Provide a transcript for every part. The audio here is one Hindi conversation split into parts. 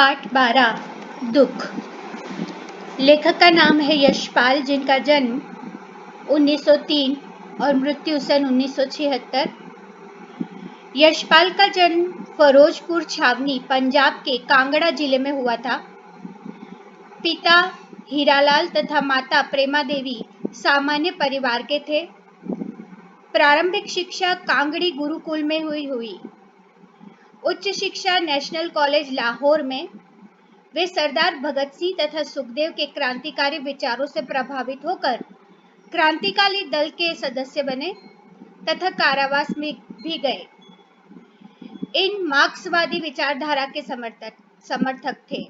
पाठ 12 दुख। लेखक का नाम है यशपाल, जिनका जन्म 1903 और मृत्यु सन 1976। यशपाल का जन्म फरोजपुर छावनी, पंजाब के कांगड़ा जिले में हुआ था। पिता हीरालाल तथा माता प्रेमा देवी सामान्य परिवार के थे। प्रारंभिक शिक्षा कांगड़ी गुरुकुल में हुई। उच्च शिक्षा नेशनल कॉलेज लाहौर में। वे सरदार भगत सिंह तथा सुखदेव के क्रांतिकारी विचारों से प्रभावित होकर क्रांतिकारी दल के सदस्य बने तथा कारावास में भी गए। इन मार्क्सवादी विचारधारा के समर्थक थे।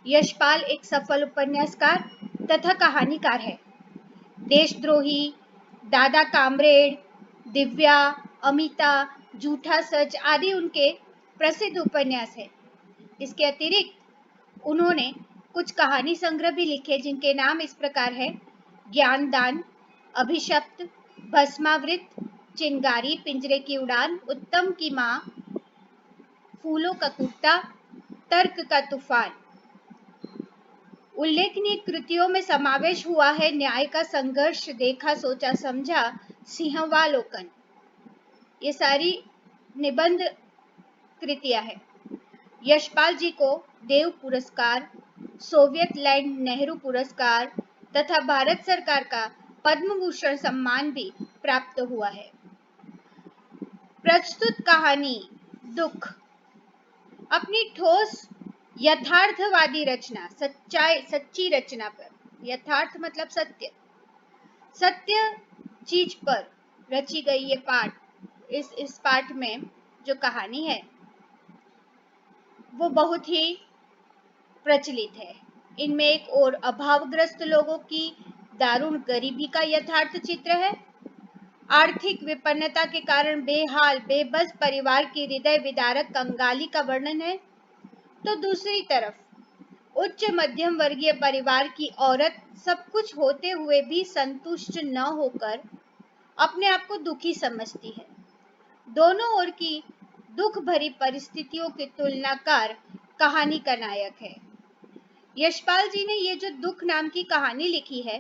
यशपाल एक सफल उपन्यासकार तथा कहानीकार है। देशद्रोही, दादा कामरेड, दिव्या, अमिता, झूठा सच आदि उनके प्रसिद्ध उपन्यास हैं। इसके अतिरिक्त उन्होंने कुछ कहानी संग्रह भी लिखे, जिनके नाम इस प्रकार है: ज्ञानदान, अभिशप्त, भस्मावृत, चिंगारी, पिंजरे की उड़ान, उत्तम की मां, फूलों का कुत्ता, तर्क का तूफान। उल्लेखनीय कृतियों में समावेश हुआ है न्याय का संघर्ष, देखा सोचा समझा, सिंहावलोकन। ये सारी निबंध कृतियां हैं। यशपाल जी को देव पुरस्कार, सोवियत लैंड नेहरू पुरस्कार तथा भारत सरकार का पद्म भूषण सम्मान भी प्राप्त हुआ है। प्रस्तुत कहानी दुख अपनी ठोस यथार्थवादी रचना, सच्ची रचना पर, यथार्थ मतलब सत्य चीज पर रची गई ये पाठ, इस पाठ में जो कहानी है वो बहुत ही प्रचलित है। इनमें एक और अभावग्रस्त लोगों की दारुण गरीबी का यथार्थ चित्र है। आर्थिक विपन्नता के कारण बेहाल बेबस परिवार की हृदय विदारक कंगाली का वर्णन है। तो दूसरी तरफ उच्च मध्यम वर्गीय परिवार की औरत सब कुछ होते हुए भी संतुष्ट न होकर अपने आप को दुखी समझती है। दोनों ओर की दुख भरी परिस्थितियों की तुलनाकार कहानी का नायक है। यशपाल जी ने ये जो दुख नाम की कहानी लिखी है,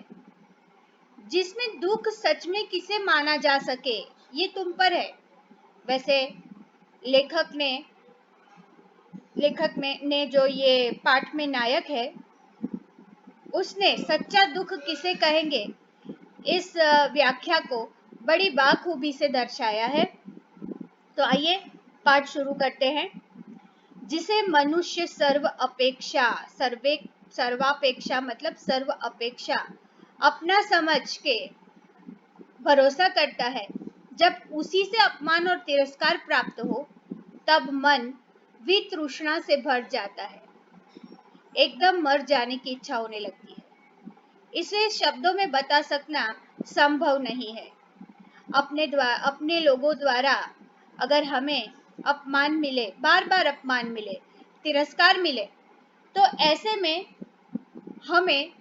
जिसमें दुख सच में किसे माना जा सके ये तुम पर है। वैसे लेखक ने जो ये पाठ में नायक है, उसने सच्चा दुख किसे कहेंगे इस व्याख्या को बड़ी बाखूबी से दर्शाया है। तो आइए पाठ शुरू करते हैं। जिसे मनुष्य सर्वापेक्षा मतलब सर्व अपेक्षा अपना समझ के भरोसा करता है, जब उसी से अपमान और तिरस्कार प्राप्त हो, तब मन वितृष्णा से भर जाता है, एकदम मर जाने की इच्छा होने लगती है। इसे शब्दों में बता सकना संभव नहीं है। अपने लोगों द्वारा अगर हमें अपमान मिले, बार बार अपमान मिले, तिरस्कार मिले, तो ऐसे में हमें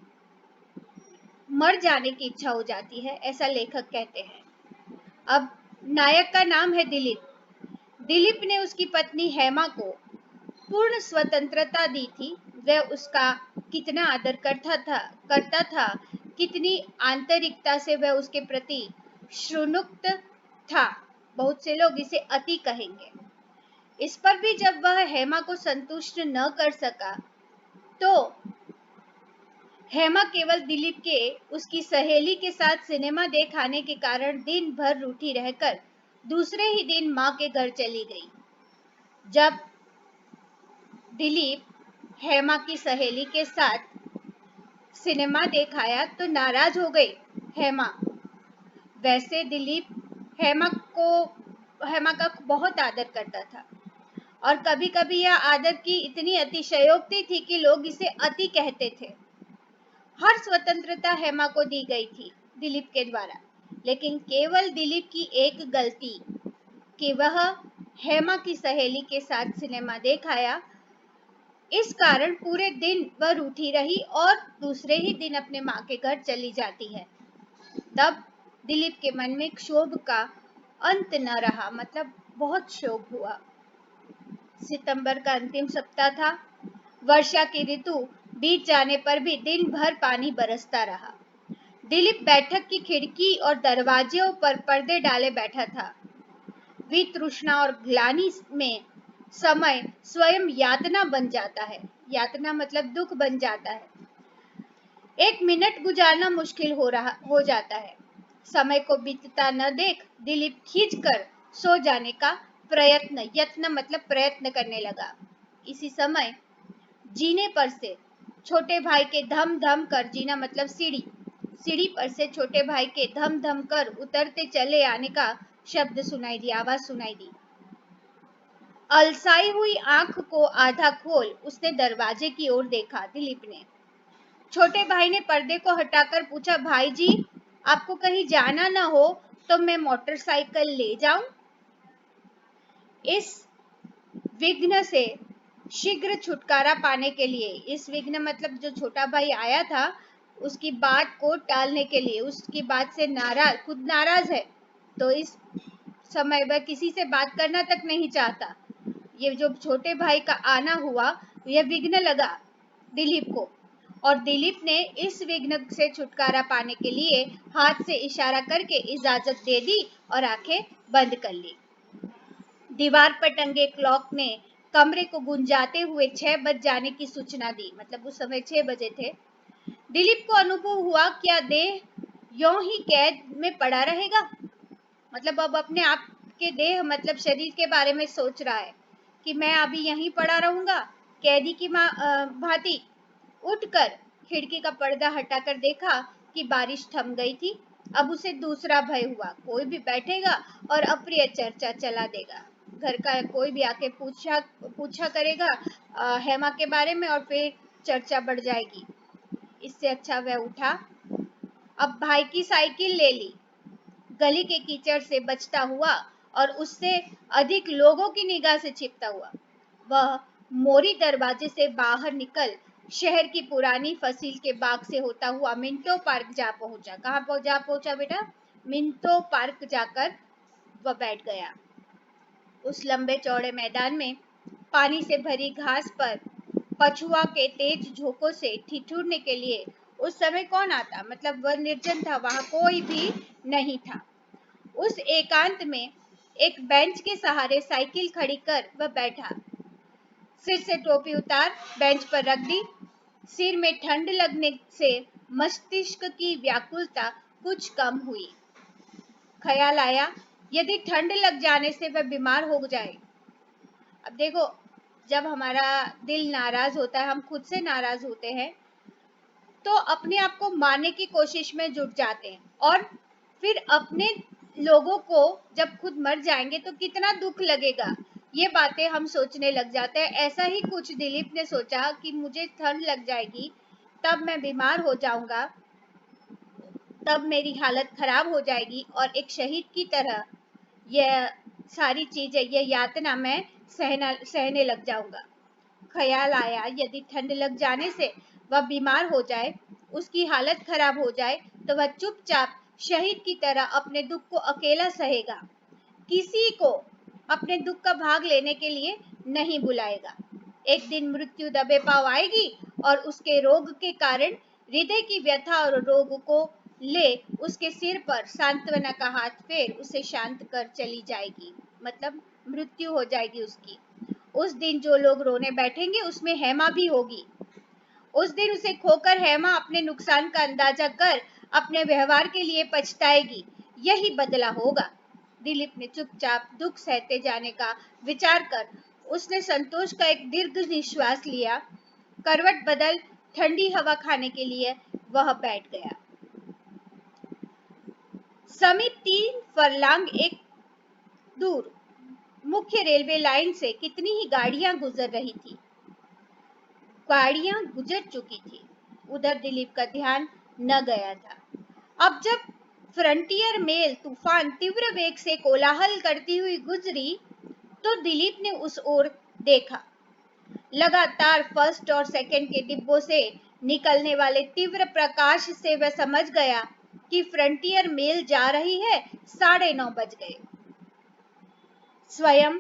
मर जाने की इच्छा हो जाती है, ऐसा लेखक कहते हैं। अब नायक का नाम है दिलीप। दिलीप ने उसकी पत्नी हेमा को पूर्ण स्वतंत्रता दी थी। वह उसका कितना आदर करता था, कितनी आंतरिकता से वह उसके प्रति श्रुणुक्त था। बहुत से लोग इसे अति कहेंगे। इस पर भी जब वह हेमा को संतुष्ट न कर सका, तो हेमा केवल दिलीप के उसकी सहेली के साथ सिनेमा देखाने के कारण दिन भर रूठी रहकर दूसरे ही दिन मां के घर चली गई। जब दिलीप हेमा की सहेली के साथ सिनेमा देखाया तो नाराज हो गई हेमा। वैसे दिलीप हेमा का बहुत आदर करता था, और कभी कभी यह आदर की इतनी अतिशयोक्ति थी कि लोग इसे अति कहते थे। हर स्वतंत्रता हेमा को दी गई थी दिलीप के द्वारा, लेकिन केवल दिलीप की एक गलती कि वह हेमा की सहेली के साथ सिनेमा देखाया। इस कारण पूरे दिन वह रूठी रही और दूसरे ही दिन अपने मां के घर चली जाती है। तब दिलीप के मन में क्षोभ का अंत न रहा, मतलब बहुत क्षोभ हुआ। सितंबर का अंतिम सप्ताह था। वर्षा की ऋतु बीत जाने पर भी दिन भर पानी बरसता रहा। दिलीप बैठक की खिड़की और दरवाजों पर पर्दे डाले बैठा था। वितृष्णा और ग्लानि में समय स्वयं यातना बन जाता है। यातना मतलब दुख बन जाता है। एक मिनट गुजारना मुश्किल हो जाता है। समय को बीतता न देख दिलीप खींच कर सो जाने का यत्न मतलब प्रयत्न करने लगा। इसी समय जीने पर से छोटे भाई के धम धम कर, जीना मतलब सीढ़ी पर से छोटे भाई के धम धम कर उतरते चले आने का शब्द सुनाई दी, आवाज सुनाई दी। अलसाई हुई आंख को आधा खोल उसने दरवाजे की ओर देखा। दिलीप ने छोटे भाई ने पर्दे को हटाकर पूछा, भाई जी आपको कहीं जाना ना हो तो मैं मोटरसाइकिल ले जाऊं? इस विघ्न से शीघ्र छुटकारा पाने के लिए, इस विघ्न मतलब जो छोटा भाई आया था उसकी बात को टालने के लिए, उसकी बात से खुद नाराज है, तो इस समय वह किसी से बात करना तक नहीं चाहता। ये जो छोटे भाई का आना हुआ यह विघ्न लगा दिलीप को, और दिलीप ने इस विघ्न से छुटकारा पाने के लिए हाथ से इशारा करके इजाजत दे दी और आंखें बंद कर ली। दीवार पर टंगे क्लॉक ने कमरे को गुंजाते हुए 6 बज जाने की सूचना दी, मतलब उस समय 6 बजे थे। दिलीप को अनुभव हुआ क्या देह यों ही कैद में पड़ा रहेगा, मतलब अब अपने आप के देह मतलब शरीर के बारे में सोच रहा है कि मैं अभी यहीं पड़ा रहूंगा कैदी की भांति। उठकर खिड़की का पर्दा हटाकर देखा कि बारिश थम गई थी। अब उसे दूसरा भय हुआ, कोई भी बैठेगा और अप्रिय चर्चा चला देगा। घर का कोई भी आके पूछा करेगा हेमा के बारे में और फिर चर्चा बढ़ जाएगी। इससे अच्छा वह उठा, अब भाई की साइकिल ले ली, गली के कीचड़ से बचता हुआ और उससे अधिक लोगों की निगाह से छिपता हुआ वह मोरी दरवाजे से बाहर निकल शहर की पुरानी फसील के बाग से होता हुआ मिंटो पार्क जा पहुंचा। कहाँ जा पहुंचा बेटा? मिंटो पार्क जाकर वह बैठ गया। उस लंबे चौड़े मैदान में पानी से भरी घास पर पछुआ के तेज झोंकों से ठिठुरने के लिए उस समय कौन आता, मतलब वह निर्जन था, वहां कोई भी नहीं था। उस एकांत में एक बेंच के सहारे साइकिल खड़ी कर वह बैठा। सिर से टोपी उतार बेंच पर रख दी। सिर में ठंड लगने से मस्तिष्क की व्याकुलता कुछ कम हुई। ख्याल आया यदि ठंड लग जाने से वह बीमार हो जाए। अब देखो, जब हमारा दिल नाराज होता है, हम खुद से नाराज होते हैं, तो अपने आप को मारने की कोशिश में जुट जाते हैं, और फिर अपने लोगों को जब खुद मर जाएंगे तो कितना दुख लगेगा, ये बातें हम सोचने लग जाते हैं। ऐसा ही कुछ दिलीप ने सोचा कि मुझे ठंड लग जाएगी, तब मैं बीमार हो जाऊंगा, तब मेरी हालत खराब हो जाएगी और एक शहीद की तरह यह सारी चीजें, यह यातना मैं सहने लग जाऊंगा। ख्याल आया यदि ठंड लग जाने से वह बीमार हो जाए, उसकी हालत खराब हो जाए, तो वह चुपचाप शहीद की तरह अपने दुख को अकेला सहेगा, किसी को अपने दुख का भाग लेने के लिए नहीं बुलाएगा। एक दिन मृत्यु दबे पांव आएगी और उसके रोग के कारण हृदय की व्यथा और रोग को ले उसके सिर पर सांत्वना का हाथ फेर उसे शांत कर चली जाएगी, मतलब मृत्यु हो जाएगी उसकी। उस दिन जो लोग रोने बैठेंगे उसमें हेमा भी होगी। उस दिन उसे खोकर हेमा अपने नुकसान का अंदाजा कर अपने व्यवहार के लिए पछताएगी, यही बदला होगा। दिलीप ने चुपचाप दुख सहते जाने का विचार कर उसने संतोष का एक दीर्घ निश्वास लिया। करवट बदल ठंडी हवा खाने के लिए वह बैठ गया। समीप 3 फरलांग एक दूर मुख्य रेलवे लाइन से कितनी ही गाड़ियां गुजर रही थी। गाड़ियां गुजर चुकी थी, उधर दिलीप का ध्यान न गया था। अब जब फ्रंटियर मेल तूफान तीव्र वेग से कोलाहल करती हुई गुजरी तो दिलीप ने उस ओर देखा। लगातार फर्स्ट और सेकंड के डिब्बों से निकलने वाले तीव्र प्रकाश से वह समझ गया कि फ्रंटियर मेल जा रही है। 9:30 बज गए। स्वयं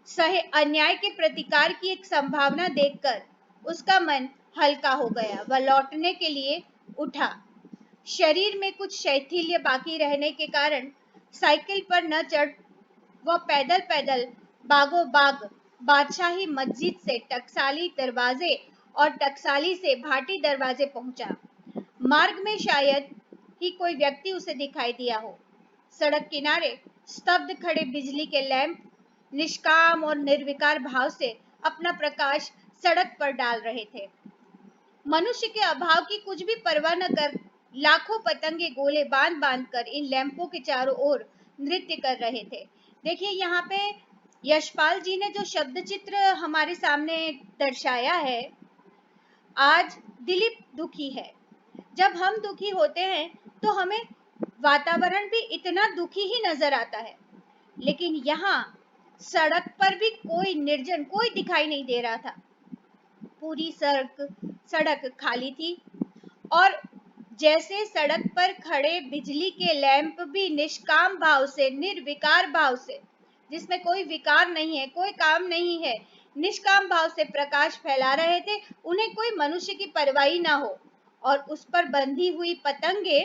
सहे अन्याय के प्रतिकार की एक संभावना देखकर उसका मन हल्का हो गया। वह लौटने के लिए उठा। शरीर में कुछ शैथिल्य बाकी रहने के कारण साइकिल पर न चढ़ वह पैदल पैदल बागो बाग बादशाही मस्जिद से टकसाली दरवाजे और टकसाली से भाटी दरवाजे पहुंचा। मार्ग में शायद ही कोई व्यक्ति उसे दिखाई दिया हो। सड़क किनारे स्तब्ध खड़े बिजली के लैंप निष्काम और निर्विकार भाव से अपना प्रकाश सड़क पर डाल रहे थे। मनुष्य के अभाव की कुछ भी परवाह न कर लाखों पतंगे गोले बांध बांध कर इन लैंपों के चारों ओर नृत्य कर रहे थे। देखिए यहाँ पे यशपाल जी ने जो शब्द चित्र हमारे सामने दर्शाया है, आज दिलीप दुखी है। जब हम दुखी होते हैं तो हमें वातावरण भी इतना दुखी ही नजर आता है, लेकिन यहाँ सड़क पर भी कोई निर्जन, कोई दिखाई नहीं दे रहा था। पूरी सड़क खाली थी और जैसे सड़क पर खड़े बिजली के लैंप भी निष्काम भाव से, निर्विकार भाव से, जिसमें कोई विकार नहीं है, कोई काम नहीं है, निष्काम भाव से प्रकाश फैला रहे थे। उन्हें कोई मनुष्य की परवाही ना हो और उस पर बंधी हुई पतंगे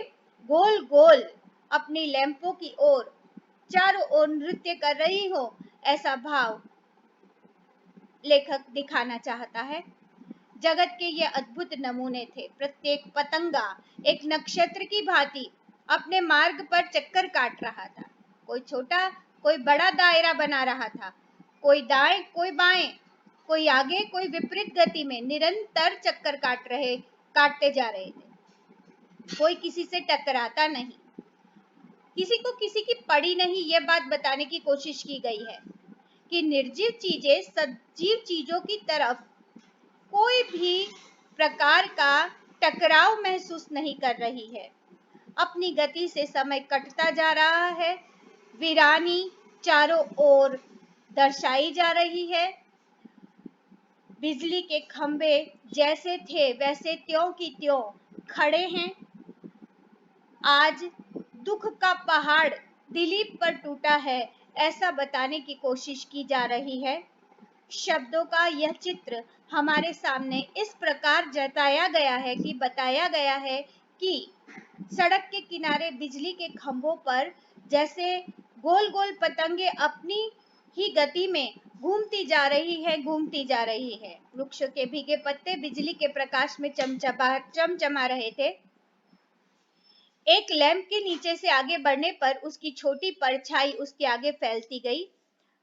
गोल गोल अपनी लैंपों की ओर चारों ओर नृत्य कर रही हो, ऐसा भाव लेखक दिखाना चाहता है। जगत के ये अद्भुत नमूने थे। प्रत्येक पतंगा एक नक्षत्र की भांति अपने मार्ग पर चक्कर काट रहा था। कोई छोटा, कोई बड़ा दायरा बना रहा था। कोई दाएं, कोई बाएं, कोई आगे, कोई विपरीत गति में निरंतर चक्कर काटते जा रहे थे। कोई किसी से टकराता नहीं, किसी को किसी की पड़ी नहीं। यह बात बताने की कोशिश की गई है कि निर्जीव चीजें सजीव चीजों की तरफ कोई भी प्रकार का टकराव महसूस नहीं कर रही है। अपनी गति से समय कटता जा रहा है। वीरानी चारों ओर दर्शाई जा रही है। बिजली के खंभे जैसे थे वैसे त्यों की त्यों खड़े हैं। आज दुख का पहाड़ दिलीप पर टूटा है, ऐसा बताने की कोशिश की जा रही है। शब्दों का यह चित्र हमारे सामने इस प्रकार बताया गया है कि सड़क के किनारे बिजली के खंभों पर जैसे गोल गोल पतंगे अपनी ही गति में घूमती जा रही है। वृक्षों के भीगे पत्ते बिजली के प्रकाश में चमचमा रहे थे। एक लैंप के नीचे से आगे बढ़ने पर उसकी छोटी परछाई उसके आगे फैलती गई।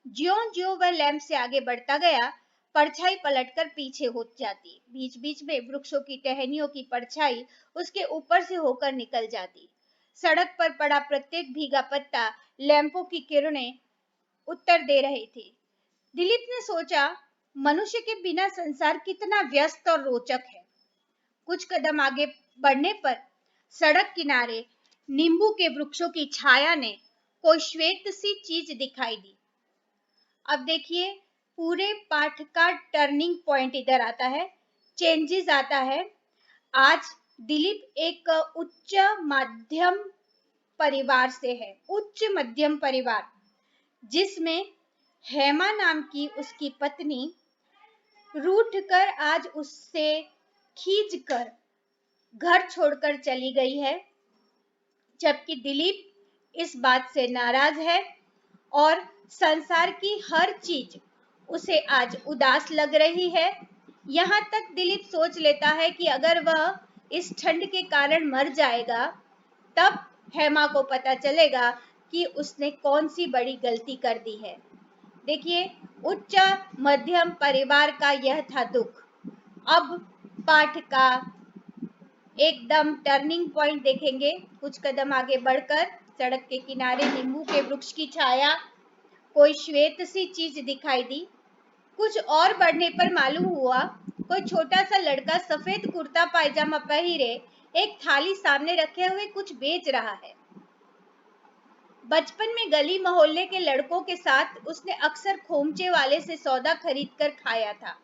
ज्यों-ज्यों वह लैंप से आगे बढ़ता गया, परछाई पलटकर पीछे हो जाती। बीच बीच में वृक्षों की टहनियों की परछाई उसके ऊपर से होकर निकल जाती। सड़क पर पड़ा प्रत्येक भीगा पत्ता लैंपों की किरणें उत्तर दे रहे थे। दिलीप ने सोचा, मनुष्य के बिना संसार कितना व्यस्त और रोचक है। कुछ कदम आगे बढ़ने पर सड़क किनारे नींबू के वृक्षों की छाया ने कोई श्वेत सी चीज दिखाई दी। अब देखिए पूरे पाठ का टर्निंग पॉइंट इधर आता है, चेंजेस आता है। आज दिलीप एक उच्च मध्यम परिवार से है, उच्च मध्यम परिवार, जिसमें हेमा नाम की उसकी पत्नी रूठ कर आज उससे खींच कर घर छोड़कर चली गई है, जबकि दिलीप इस बात से नाराज है और संसार की हर चीज उसे आज उदास लग रही है। यहाँ तक दिलीप सोच लेता है कि अगर वह इस ठंड के कारण मर जाएगा, तब हेमा को पता चलेगा कि उसने कौन सी बड़ी गलती कर दी है। देखिए उच्च मध्यम परिवार का यह था दुख। अब पाठ का एकदम टर्निंग पॉइंट देखेंगे। कुछ कदम आगे बढ़कर सड़क के किनारे नींबू के वृक्ष की छाया कोई श्वेत सी चीज दिखाई दी। कुछ और बढ़ने पर मालूम हुआ कोई छोटा सा लड़का सफेद कुर्ता पायजामा पहने एक थाली सामने रखे हुए कुछ बेच रहा है। बचपन में गली मोहल्ले के लड़कों के साथ उसने अक्सर खोमचे वाले से सौदा खरीद कर खाया था।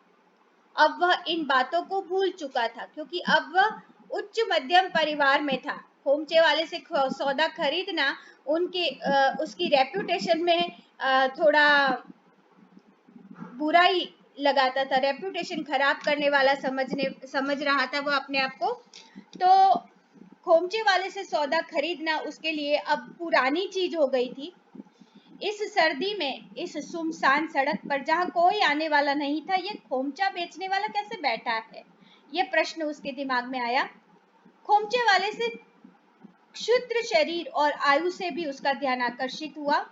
अब वह इन बातों को भूल चुका था, क्योंकि अब वह उच्च मध्यम परिवार में था। खोमचे वाले से सौदा खरीदना उसकी रेपुटेशन में थोड़ा बुराई लगाता था, रेपुटेशन खराब करने वाला समझ रहा था वो अपने आप को। तो खोमचे वाले से सौदा खरीदना उसके लिए अब पुरानी चीज हो गई थी। इस सर्दी में इस सुनसान सड़क पर जहां कोई आने वाला नहीं था, ये खोमचा बेचने वाला कैसे बैठा है, ये प्रश्न उसके दिमाग में आया। खोमचे वाले से क्षुद्र शरीर और आयु से भी उसका ध्यान आकर्षित हुआ।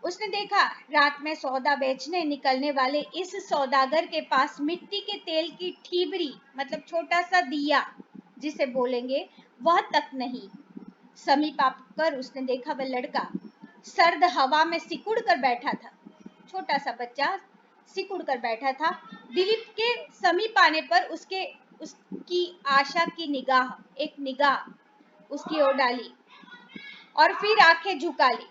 उसने देखा रात में सौदा बेचने निकलने वाले इस सौदागर के पास मिट्टी के तेल की ठीबरी, मतलब छोटा सा दिया जिसे बोलेंगे, वह तक नहीं। समीप आकर उसने देखा वह लड़का सर्द हवा में सिकुड़ कर बैठा था। छोटा सा बच्चा सिकुड़ कर बैठा था। दिलीप के समीप आने पर उसकी आशा की एक निगाह उसकी ओर डाली और फिर आंखें झुका ली।